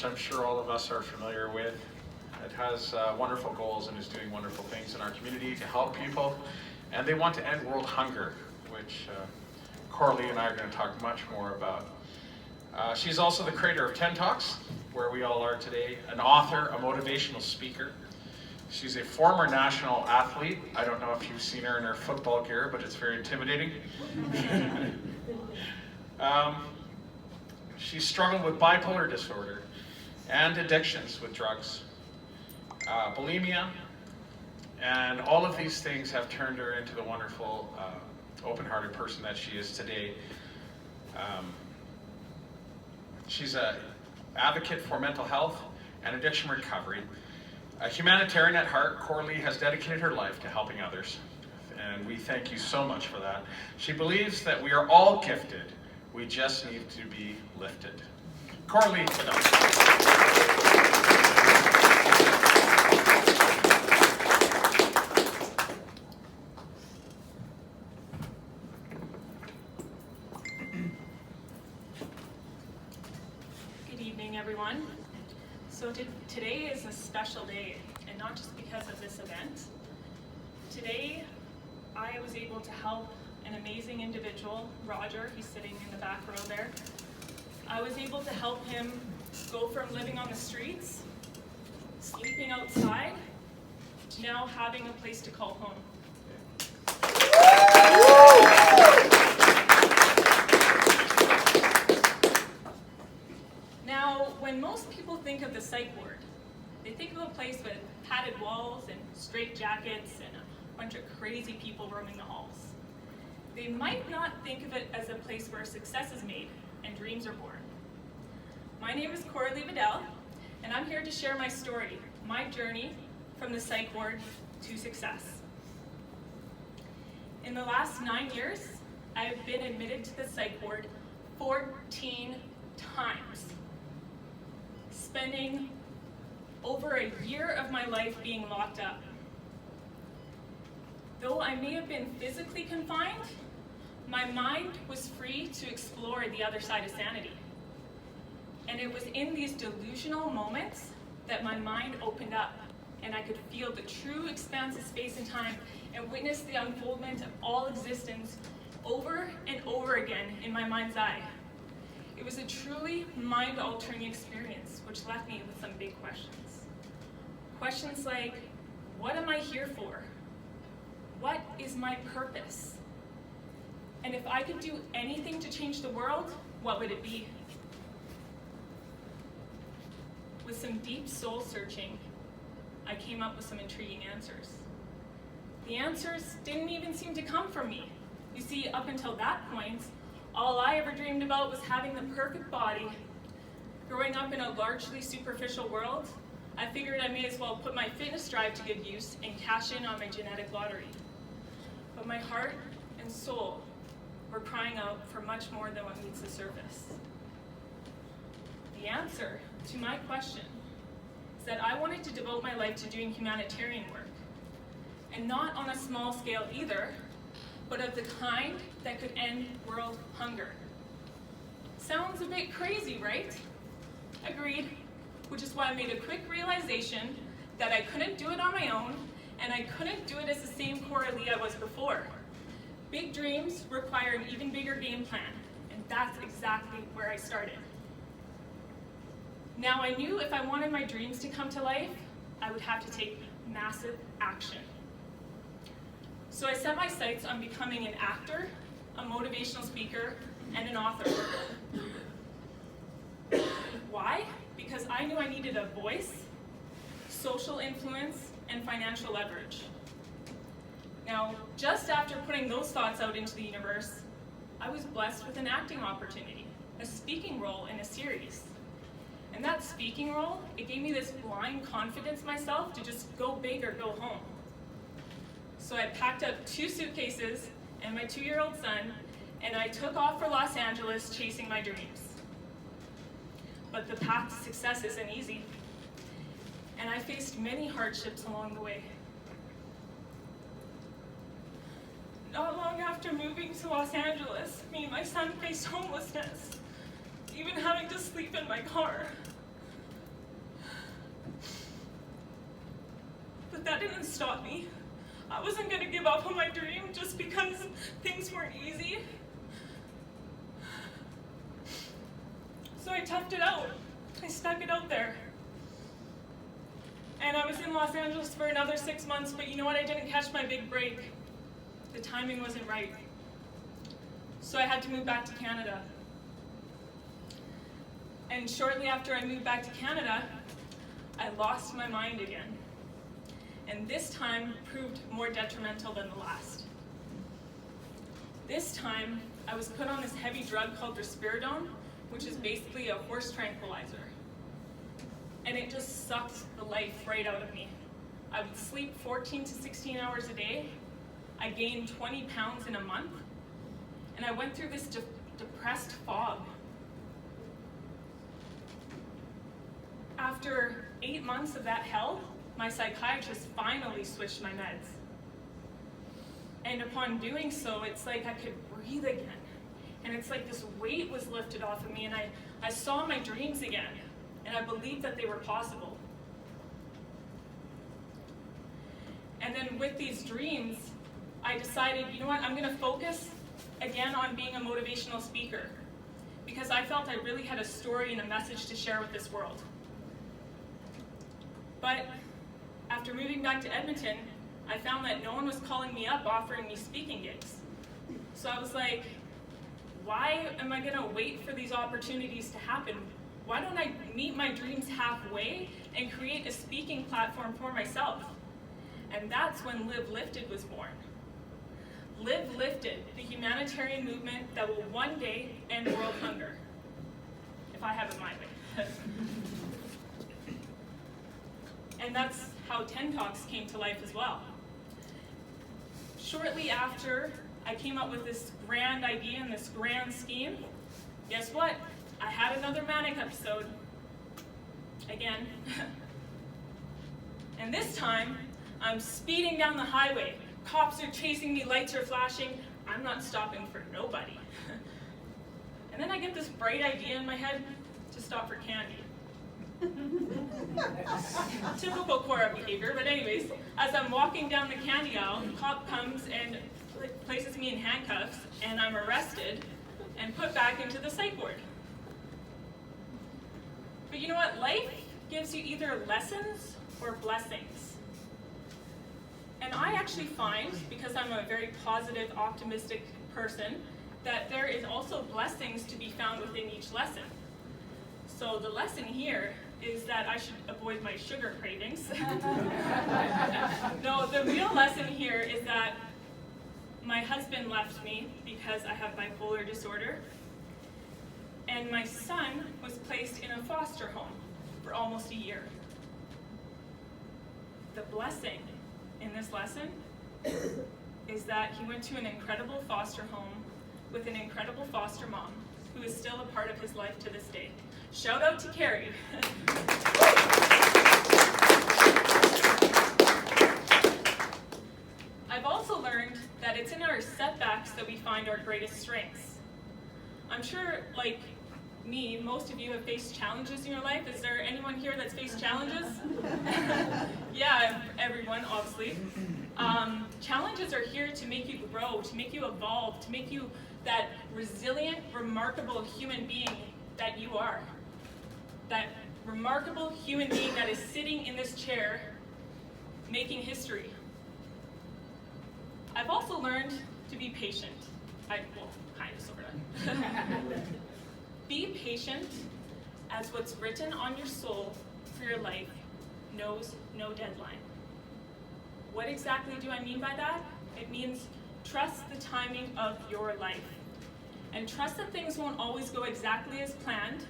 which I'm sure all of us are familiar with. It has wonderful goals and is doing wonderful things in our community to help people. And they want to end world hunger, which Kora-lea and I are going to talk much more about. She's also the creator of 10 Talks, where we all are today, an author, a motivational speaker. She's a former national athlete. I don't know if you've seen her in her football gear, but it's very intimidating. She's struggled with bipolar disorder and addictions with drugs, bulimia, and all of these things have turned her into the wonderful, open-hearted person that she is today. She's an advocate for mental health and addiction recovery. A humanitarian at heart, Kora-lea has dedicated her life to helping others, and we thank you so much for that. She believes that we are all gifted, we just need to be lifted. Kora-lea Vidal. Good evening, everyone. So today is a special day, and not just because of this event. Today, I was able to help an amazing individual, Roger, he's sitting in the back row there. I was able to help him go from living on the streets, sleeping outside, to now having a place to call home. Now, when most people think of the Psych Ward, they think of a place with padded walls and straight jackets and a bunch of crazy people roaming the halls. They might not think of it as a place where success is made and dreams are born. My name is Kora-lea Vidal, and I'm here to share my story, my journey from the Psych Ward to success. In the last 9 years, I have been admitted to the Psych Ward 14 times, spending over a year of my life being locked up. Though I may have been physically confined, my mind was free to explore the other side of sanity. And it was in these delusional moments that my mind opened up and I could feel the true expanse of space and time and witness the unfoldment of all existence over and over again in my mind's eye. It was a truly mind-altering experience, which left me with some big questions. Questions like, what am I here for? What is my purpose? And if I could do anything to change the world, what would it be? With some deep soul searching, I came up with some intriguing answers. The answers didn't even seem to come from me. You see, up until that point, all I ever dreamed about was having the perfect body. Growing up in a largely superficial world, I figured I may as well put my fitness drive to good use and cash in on my genetic lottery. But my heart and soul were crying out for much more than what meets the surface. The answer to my question is that I wanted to devote my life to doing humanitarian work, and not on a small scale either, but of the kind that could end world hunger. Sounds a bit crazy, right? Agreed, which is why I made a quick realization that I couldn't do it on my own, and I couldn't do it as the same Kora-lea I was before. Big dreams require an even bigger game plan, and that's exactly where I started. Now I knew if I wanted my dreams to come to life, I would have to take massive action. So I set my sights on becoming an actor, a motivational speaker, and an author. Why? Because I knew I needed a voice, social influence, and financial leverage. Now, just after putting those thoughts out into the universe, I was blessed with an acting opportunity, a speaking role in a series. And that speaking role, it gave me this blind confidence in myself to just go big or go home. So I packed up 2 suitcases and my 2-year-old son, and I took off for Los Angeles chasing my dreams. But the path to success isn't easy, and I faced many hardships along the way. Not long after moving to Los Angeles, me and my son faced homelessness, even having to sleep in my car. But that didn't stop me. I wasn't gonna give up on my dream just because things weren't easy. So I toughed it out. I stuck it out there. And I was in Los Angeles for another 6 months, but you know what? I didn't catch my big break. The timing wasn't right. So I had to move back to Canada. And shortly after I moved back to Canada, I lost my mind again. And this time proved more detrimental than the last. This time, I was put on this heavy drug called risperidone, which is basically a horse tranquilizer. And it just sucked the life right out of me. I would sleep 14 to 16 hours a day. I gained 20 pounds in a month. And I went through this depressed fog. After 8 months of that hell, my psychiatrist finally switched my meds. And upon doing so, it's like I could breathe again. And it's like this weight was lifted off of me, and I saw my dreams again, and I believed that they were possible. And then with these dreams, I decided, you know what, I'm gonna focus again on being a motivational speaker, because I felt I really had a story and a message to share with this world. But after moving back to Edmonton, I found that no one was calling me up offering me speaking gigs. So I was like, why am I gonna wait for these opportunities to happen? Why don't I meet my dreams halfway and create a speaking platform for myself? And that's when Live Lifted was born. Live Lifted, the humanitarian movement that will one day end world hunger. If I have it my way. And that's how 10 Talks came to life as well. Shortly after I came up with this grand idea and this grand scheme, guess what? I had another manic episode. Again. And this time, I'm speeding down the highway. Cops are chasing me, lights are flashing. I'm not stopping for nobody. And then I get this bright idea in my head to stop for candy. Typical Kora behavior, but anyways, as I'm walking down the candy aisle, the cop comes and places me in handcuffs, and I'm arrested and put back into the Psych Ward. But you know what? Life gives you either lessons or blessings. And I actually find, because I'm a very positive, optimistic person, that there is also blessings to be found within each lesson. So the lesson here is that I should avoid my sugar cravings. No, the real lesson here is that my husband left me because I have bipolar disorder, and my son was placed in a foster home for almost a year. The blessing in this lesson is that he went to an incredible foster home with an incredible foster mom who is still a part of his life to this day. Shout out to Carrie. I've also learned that it's in our setbacks that we find our greatest strengths. I'm sure, like me, most of you have faced challenges in your life. Is there anyone here that's faced challenges? Yeah, everyone, obviously. Challenges are here to make you grow, to make you evolve, to make you that resilient, remarkable human being that you are. That remarkable human being that is sitting in this chair making history. I've also learned to be patient. Well, kind of, sort of. Be patient, as what's written on your soul for your life knows no deadline. What exactly do I mean by that? It means trust the timing of your life. And trust that things won't always go exactly as planned,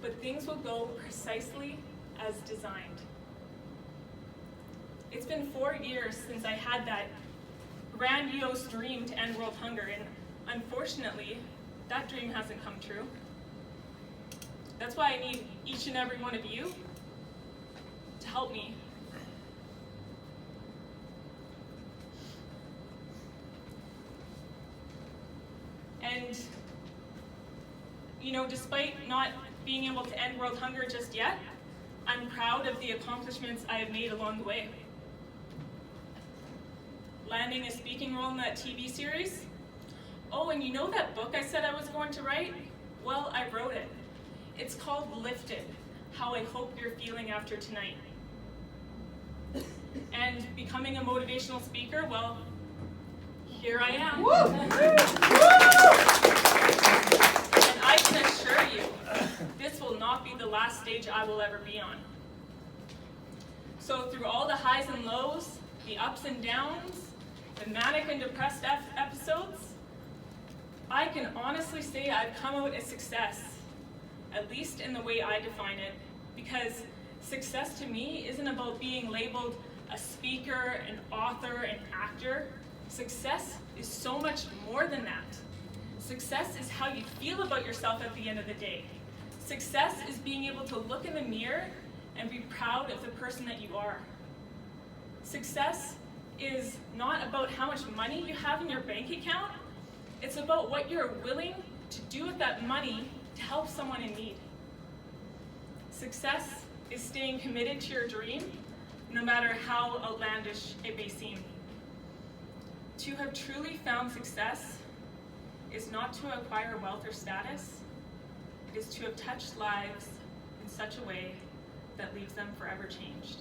but things will go precisely as designed. It's been 4 years since I had that grandiose dream to end world hunger, and unfortunately, that dream hasn't come true. That's why I need each and every one of you to help me. And, you know, despite not being able to end world hunger just yet, I'm proud of the accomplishments I have made along the way. landing a speaking role in that TV series. Oh, and you know that book I said I was going to write? Well, I wrote it. It's called Lifted, How I Hope You're Feeling After Tonight. And becoming a motivational speaker, well, here I am. And I can assure you, this will not be the last stage I will ever be on. So through all the highs and lows, the ups and downs, the manic and depressed episodes, I can honestly say I've come out a success, at least in the way I define it, because success to me isn't about being labeled a speaker, an author, an actor. Success is so much more than that. Success is how you feel about yourself at the end of the day. Success is being able to look in the mirror and be proud of the person that you are. Success is not about how much money you have in your bank account. It's about what you're willing to do with that money to help someone in need. Success is staying committed to your dream, no matter how outlandish it may seem. To have truly found success is not to acquire wealth or status. It is to have touched lives in such a way that leaves them forever changed.